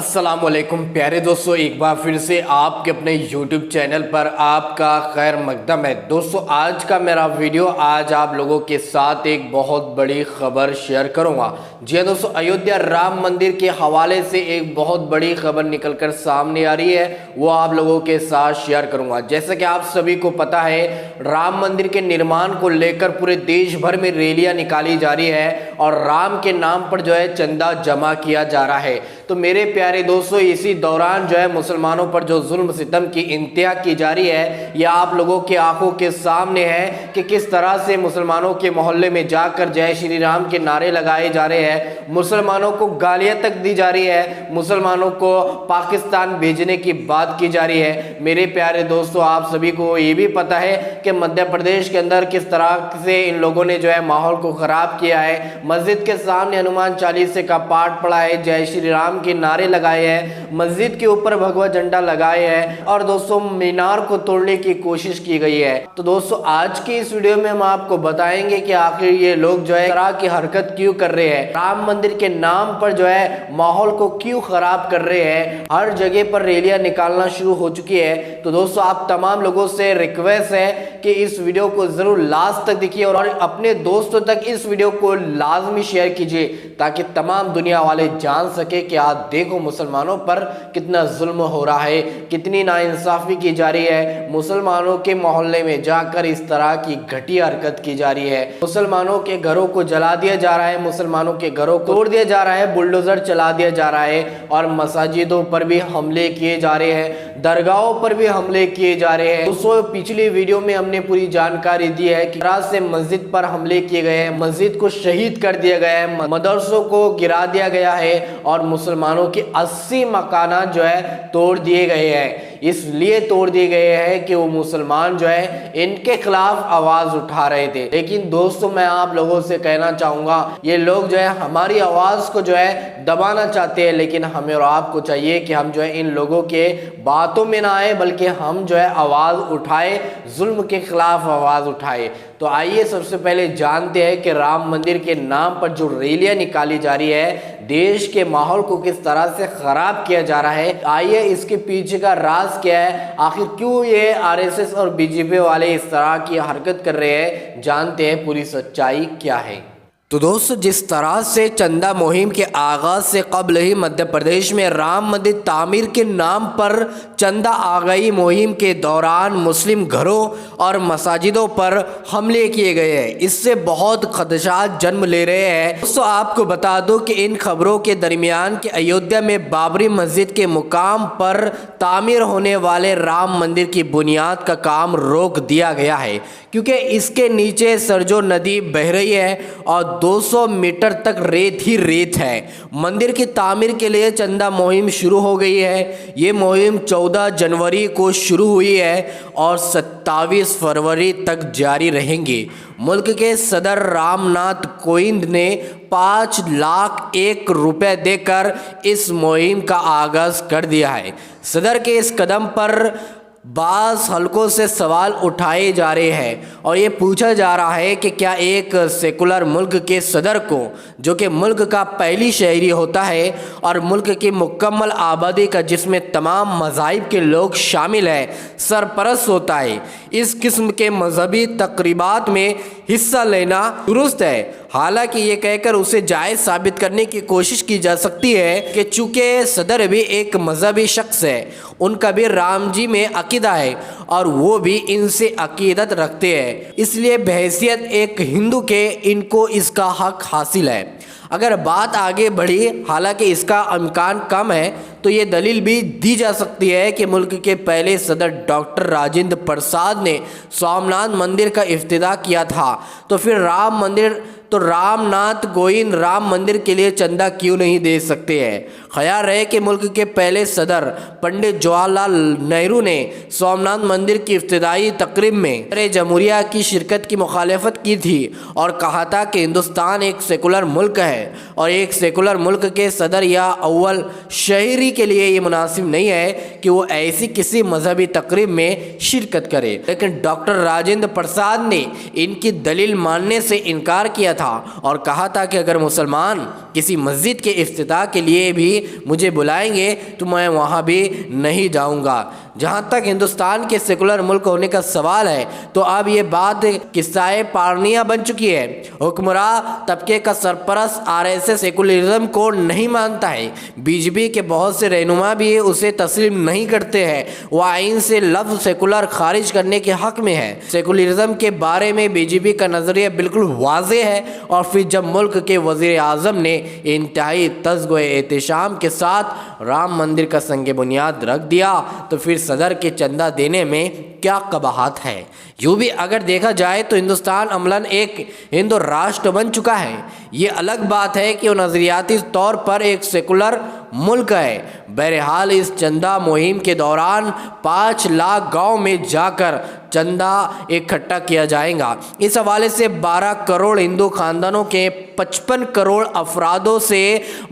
अस्सलामुअलैकुम प्यारे दोस्तों, एक बार फिर से आपके अपने YouTube चैनल पर आपका खैर मकदम है। दोस्तों आज का मेरा वीडियो, आज आप लोगों के साथ एक बहुत बड़ी खबर शेयर करूंगा। जी हाँ दोस्तों, अयोध्या राम मंदिर के हवाले से एक बहुत बड़ी खबर निकलकर सामने आ रही है, वो आप लोगों के साथ शेयर करूंगा। जैसा कि आप सभी को पता है, राम मंदिर के निर्माण को लेकर पूरे देश भर में रैलियां निकाली जा रही है और राम के नाम पर जो है चंदा जमा किया जा रहा है। तो मेरे प्यारे दोस्तों, इसी दौरान जो है मुसलमानों पर जो जुल्म सितम की इंतहा की जा रही है, यह आप लोगों के आंखों के सामने है कि किस तरह से मुसलमानों के मोहल्ले में जाकर जय श्री राम के नारे लगाए जा रहे हैं, मुसलमानों को गालियां तक दी जा रही है, मुसलमानों को पाकिस्तान भेजने की बात की जा रही है। मेरे प्यारे दोस्तों, आप सभी को ये भी पता है कि मध्य प्रदेश के अंदर किस तरह से इन लोगों ने जो है माहौल को खराब किया है। मस्जिद के सामने हनुमान चालीसे का पाठ पढ़ा है, जय श्री राम के नारे लगाए हैं, मस्जिद के ऊपर भगवा झंडा लगाए हैं और दोस्तों मीनार को तोड़ने की कोशिश की गई है। तो दोस्तों आज की इस वीडियो में हम आपको बताएंगे कि आखिर ये लोग जो है तरह की हरकत क्यों कर रहे हैं, राम मंदिर के नाम पर जो है माहौल को क्यों खराब कर रहे हैं। हर जगह पर रैलियां निकालना शुरू हो चुकी है। तो दोस्तों आप तमाम लोगों से रिक्वेस्ट है कि इस वीडियो को जरूर लास्ट तक देखिए और अपने दोस्तों तक इस वीडियो को लाजमी शेयर कीजिए, ताकि तमाम दुनिया वाले जान सके कि आप देखो मुसलमानों पर कितना जुल्म हो रहा है, कितनी नाइंसाफी की जा रही है। मुसलमानों के मोहल्ले में जाकर इस तरह की घटिया हरकत की जा रही है, मुसलमानों के घरों को जला दिया जा रहा है, मुसलमानों के घरों को तोड़ दिया जा रहा है, बुलडोजर चला दिया जा रहा है और मसाजिदों पर भी हमले किए जा रहे हैं, दरगाहों पर भी हमले किए जा रहे हैं। दोस्तों पिछली वीडियो में हमने पूरी जानकारी दी है कि तरह से मस्जिद पर हमले किए गए हैं, मस्जिद को शहीद कर दिया गया है, मदरसों को गिरा दिया गया है और मुसलमानों के 80 मकानात जो है तोड़ दिए गए हैं। इसलिए तोड़ दिए गए हैं कि वो मुसलमान जो है इनके खिलाफ आवाज उठा रहे थे। लेकिन दोस्तों मैं आप लोगों से कहना चाहूंगा, ये लोग जो है हमारी आवाज को जो है दबाना चाहते हैं, लेकिन हमें और आपको चाहिए कि हम जो है इन लोगों के बातों में ना आए, बल्कि हम जो है आवाज उठाए, जुल्म के खिलाफ आवाज उठाए। तो आइए सबसे पहले जानते हैं कि राम मंदिर के नाम पर जो रैलियां निकाली जा रही है, देश के माहौल को किस तरह से खराब किया जा रहा है। आइए इसके पीछे का राज क्या है, आखिर क्यों ये आरएसएस और बीजेपी वाले इस तरह की हरकत कर रहे हैं, जानते हैं पूरी सच्चाई क्या है। तो दोस्तों जिस तरह से चंदा मुहिम के आगाज से कबल ही मध्य प्रदेश में राम मंदिर तामीर के नाम पर चंदा आगाही मुहिम के दौरान मुस्लिम घरों और मसाजिदों पर हमले किए गए हैं, इससे बहुत खदशात जन्म ले रहे हैं। दोस्तों आपको बता दो कि इन खबरों के दरमियान कि अयोध्या में बाबरी मस्जिद के मुकाम पर तामीर होने वाले राम मंदिर की बुनियाद का काम रोक दिया गया है, क्योंकि इसके नीचे सरजो नदी बह रही है और 200 मीटर तक रेत ही रेत है। मंदिर की तामीर के लिए चंदा मुहिम शुरू हो गई है। ये मुहिम 14 जनवरी को शुरू हुई है और 27 फरवरी तक जारी रहेंगी। मुल्क के सदर रामनाथ कोविंद ने 5 लाख 1 रुपए देकर इस मुहिम का आगाज कर दिया है। सदर के इस कदम पर बास हलकों से सवाल उठाए जा रहे हैं और ये पूछा जा रहा है कि क्या एक सेकुलर मुल्क के सदर को, जो कि मुल्क का पहली शहरी होता है और मुल्क की मुकम्मल आबादी का जिसमें तमाम मज़ाहिब के लोग शामिल हैं, सरपरस्त होता है, इस किस्म के मजहबी तकरीबात में हिस्सा लेना दुरुस्त है। हालांकि ये कहकर उसे जायज़ साबित करने की कोशिश की जा सकती है कि चूँकि सदर भी एक मजहबी शख्स है, उनका भी राम जी में अकीदा है और वो भी इनसे अकीदत रखते हैं, इसलिए बहैसियत एक हिंदू के इनको इसका हक हासिल है। अगर बात आगे बढ़ी, हालांकि इसका इम्कान कम है, तो ये दलील भी दी जा सकती है कि मुल्क के पहले सदर डॉक्टर राजेंद्र प्रसाद ने सोमनाथ मंदिर का इफ्तिताह किया था, तो फिर रामनाथ कोविंद राम मंदिर के लिए चंदा क्यों नहीं दे सकते हैं। ख्याल रहे कि मुल्क के पहले सदर पंडित जवाहरलाल नेहरू ने सोमनाथ मंदिर की इफ्तिताई तकरीब में जमहूरिया की शिरकत की मुखालफत की थी और कहा था कि हिंदुस्तान एक सेकुलर मुल्क है और एक सेकुलर मुल्क के सदर या अव्वल शहरी के लिए ये मुनासिब नहीं है कि वो ऐसी किसी मजहबी तकरीब में शिरकत करे। लेकिन डॉक्टर राजेंद्र प्रसाद ने इनकी दलील मानने से इनकार किया था और कहा था कि अगर मुसलमान किसी मस्जिद के इफ्तिताह के लिए भी मुझे बुलाएंगे तो मैं वहाँ भी नहीं जाऊँगा। जहाँ तक हिंदुस्तान के सेकुलर मुल्क होने का सवाल है तो अब ये बात किस्साए पारनिया बन चुकी है। हुक्मरां तबके का सरपरस्त आरएसएस सेकुलरिज्म को नहीं मानता है। बीजेपी के बहुत से रहनुमा भी उसे तस्लीम नहीं करते हैं। वो आइन से लफ्ज़ सेकुलर खारिज करने के हक में है। सेकुलरिज्म के बारे में बीजेपी का नज़रिया बिल्कुल वाज़े है। और फिर जब मुल्क के वज़ीर आज़म ने इंतहाई तज़्गो एहतशाम के साथ राम मंदिर का संग बुनियाद रख दिया तो फिर सदर के चंदा देने में क्या कबाहत है। यूँ भी अगर देखा जाए तो हिंदुस्तान अमलन एक हिंदू राष्ट्र बन चुका है। ये अलग बात है कि वो नज़रियाती तौर पर एक सेकुलर मुल्क है। बहरहाल इस चंदा मुहिम के दौरान 5 लाख गांव में जाकर चंदा इकट्ठा किया जाएगा। इस हवाले से 12 करोड़ हिंदू खानदानों के 55 करोड़ अफरादों से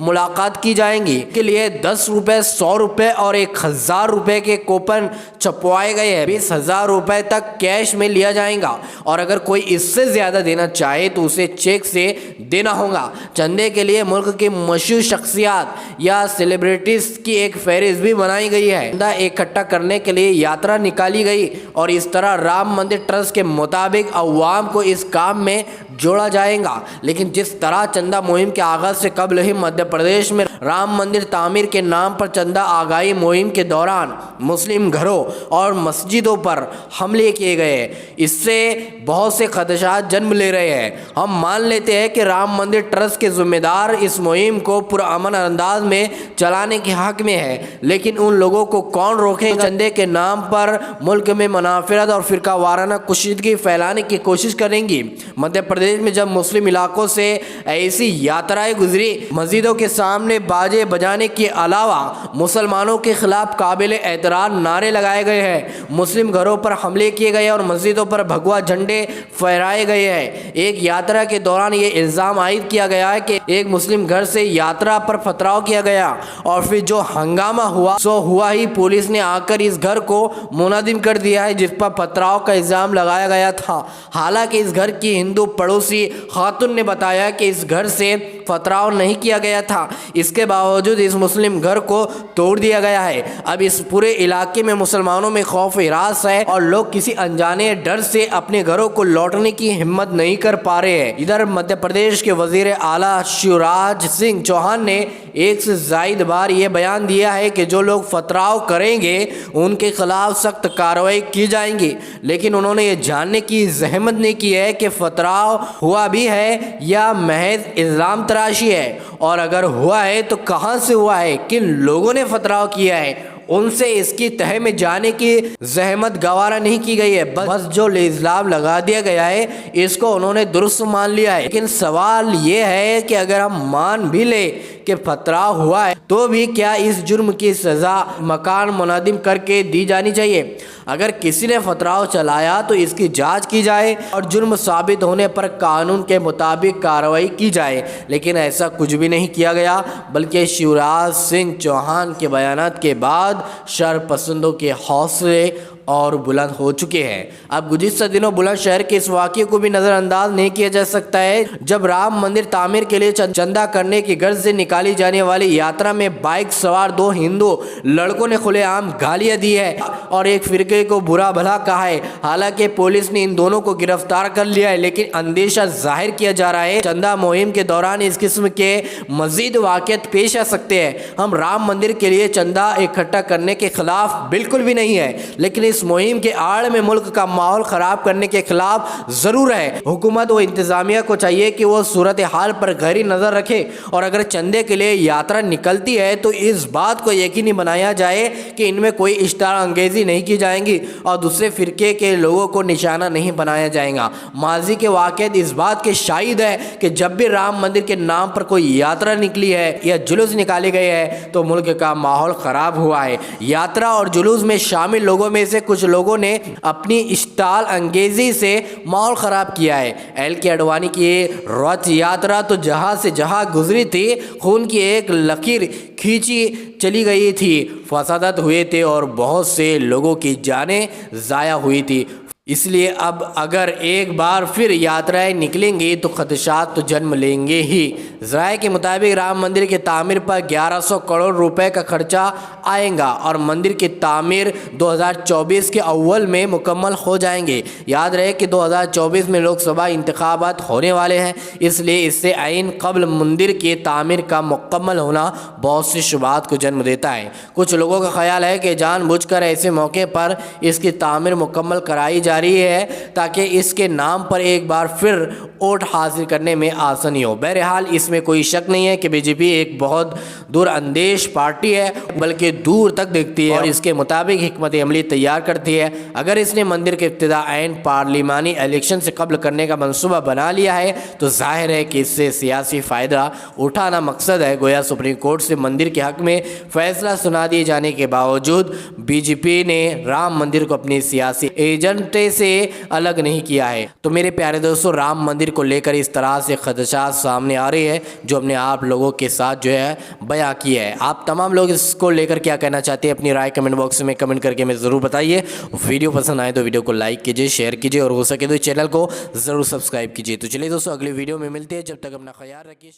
मुलाकात की जाएंगी। के लिए 10 रुपये, 100 रुपये और 1000 रुपये के कूपन छपवाए गए हैं। 20,000 रुपये तक कैश में लिया जाएगा और अगर कोई इससे ज़्यादा देना चाहे तो उसे चेक से देना होगा। चंदे के लिए मुल्क की मशहूर शख्सियात या सेलिब्रिटीज़ की एक फहरिस्त भी बनाई गई है। चंदा इकट्ठा करने के लिए यात्रा निकाली गई और इस तरह राम मंदिर ट्रस्ट के मुताबिक अवाम को इस काम में जोड़ा जाएगा। लेकिन जिस तरह चंदा मुहिम के आगाज से कबल ही मध्य प्रदेश में राम मंदिर तामीर के नाम पर चंदा आगाही मुहिम के दौरान मुस्लिम घरों और मस्जिदों पर हमले किए गए, इससे बहुत से खदशात जन्म ले रहे हैं। हम मान लेते हैं कि राम मंदिर ट्रस्ट के जिम्मेदार इस मुहिम को पुरअमन अंदाज में चलाने के हक में है, लेकिन उन लोगों को कौन रोकेगा चंदे के नाम पर मुल्क में मुनाफिरत और फिरका वाराना कुशीदगी फैलाने की कोशिश करेंगी। मध्य प्रदेश में जब मुस्लिम इलाकों से ऐसी यात्राएं गुजरी, मस्जिदों के सामने बाजे बजाने के अलावा मुसलमानों के खिलाफ काबिल एतराज़ नारे लगाए गए हैं। मुस्लिम घरों पर हमले किए गए और मस्जिदों पर भगवा झंडे फहराए गए हैं। एक यात्रा के दौरान ये इल्ज़ाम आयद किया गया है कि एक मुस्लिम घर से यात्रा पर पथराव किया गया और फिर जो हंगामा हुआ सो हुआ ही पुलिस ने आकर इस घर को मुनादिम कर दिया है जिस पर पथराव का इल्ज़ाम लगाया गया था। हालांकि इस घर की हिंदू पड़ोसी खातून ने बताया कि इस घर से पथराव नहीं किया गया था, इसके बावजूद इस मुस्लिम घर को तोड़ दिया गया है। अब इस पूरे इलाके में मुसलमानों में खौफ हिरास है और लोग किसी अनजाने डर से अपने घरों को लौटने की हिम्मत नहीं कर पा रहे हैं। इधर मध्य प्रदेश के वजीर आला शिवराज सिंह चौहान ने एक से जायद बार ये बयान दिया है कि जो लोग पथराव करेंगे उनके खिलाफ सख्त कार्रवाई की जाएंगी, लेकिन उन्होंने ये जानने की जहमत नहीं की है कि पथराव हुआ भी है या महज इल्ज़ाम तराशी है, और अगर हुआ है तो कहाँ से हुआ है, किन लोगों ने पथराव किया है, उनसे इसकी तह में जाने की जहमत गवारा नहीं की गई है। बस जो इल्ज़ाम लगा दिया गया है इसको उन्होंने दुरुस्त मान लिया है। लेकिन सवाल ये है कि अगर हम मान भी ले कि पथराव हुआ है तो भी क्या इस जुर्म की सज़ा मकान मुनादिम करके दी जानी चाहिए। अगर किसी ने पथराव चलाया तो इसकी जांच की जाए और जुर्म साबित होने पर कानून के मुताबिक कार्रवाई की जाए, लेकिन ऐसा कुछ भी नहीं किया गया। बल्कि शिवराज सिंह चौहान के बयानात के बाद शरपसंदों के हौसले और बुलंद हो चुके हैं। अब गुज़िश्ता दिनों बुलंदशहर के इस वाक़ये को भी नज़रअंदाज नहीं किया जा सकता है जब राम मंदिर तामीर के लिए चंदा करने की गर्ज से निकाली जाने वाली यात्रा में बाइक सवार 2 हिंदू लड़कों ने खुलेआम गालियां दी है और एक फिरके को बुरा भला कहा है। हालांकि पुलिस ने इन दोनों को गिरफ्तार कर लिया है, लेकिन अंदेशा जाहिर किया जा रहा है चंदा मुहिम के दौरान इस किस्म के मजीद वाक़यात पेश आ सकते हैं। हम राम मंदिर के लिए चंदा इकट्ठा करने के खिलाफ बिल्कुल भी नहीं है, लेकिन इस मुहिम के आड़ में मुल्क का माहौल ख़राब करने के खिलाफ ज़रूर है। हुकूमत व इंतज़ामिया को चाहिए कि वो सूरत हाल पर गहरी नज़र रखे और अगर चंदे के लिए यात्रा निकलती है तो इस बात को यकीनी बनाया जाए कि इनमें कोई इश्तार अंगेज़ी नहीं की जाएंगी और दूसरे फ़िरके के लोगों को निशाना नहीं बनाया जाएगा। माजी के वाक़यात इस बात के शाहिद है कि जब भी राम मंदिर के नाम पर कोई यात्रा निकली है या जुलूस निकाले गए हैं तो मुल्क का माहौल ख़राब हुआ है। यात्रा और जुलूस में शामिल लोगों में से कुछ लोगों ने अपनी इश्ताल अंगेजी से माहौल ख़राब किया है। एल.के. आडवाणी की रथ यात्रा तो जहाँ से जहाँ गुजरी थी खून की एक लकीर खींची चली गई थी, फसादात हुए थे और बहुत से लोगों की जानें ज़ाया हुई थी। इसलिए अब अगर एक बार फिर यात्राएं निकलेंगी तो खदशात तो जन्म लेंगे ही। ज़राए के मुताबिक राम मंदिर की तामीर पर 1100 करोड़ रुपए का खर्चा आएगा और मंदिर की तामीर 2024 के अव्वल में मुकम्मल हो जाएंगे। याद रहे कि 2024 में लोकसभा इंतखाबात होने वाले हैं, इसलिए इससे आइन कबल मंदिर की तामीर का मुकम्मल होना बहुत सी शुबहात को जन्म देता है। कुछ लोगों का ख्याल है कि जानबूझकर ऐसे मौके पर इसकी तामीर मुकम्मल कराई जा रही है ताकि इसके नाम पर एक बार फिर वोट हासिल करने में आसानी हो। बहरहाल इसमें कोई शक नहीं है कि बीजेपी एक बहुत दूरअंदेश पार्टी है, बल्कि दूर तक देखती है और इसके मुताबिक हिकमत अमली तैयार करती है। अगर इसने मंदिर के इब्तिदा ऐन पार्लिमानी इलेक्शन से कबल करने का मंसूबा बना लिया है तो जाहिर है कि इससे सियासी फ़ायदा उठाना मकसद है। गोया सुप्रीम कोर्ट से मंदिर के हक में फैसला सुना दिए जाने के बावजूद बीजेपी ने राम मंदिर को अपनी सियासी एजेंडे से अलग नहीं किया है। तो मेरे प्यारे दोस्तों, राम मंदिर को लेकर इस तरह से खदशात सामने आ रहे हैं जो हमने आप लोगों के साथ जो है बयां किया है। आप तमाम लोग इसको लेकर क्या कहना चाहते हैं, अपनी राय कमेंट बॉक्स में कमेंट करके हमें ज़रूर बताइए। वीडियो पसंद आए तो वीडियो को लाइक कीजिए, शेयर कीजिए और हो सके तो चैनल को ज़रूर सब्सक्राइब कीजिए। तो चलिए दोस्तों, अगले वीडियो में मिलते हैं। जब तक अपना ख्याल रखिए।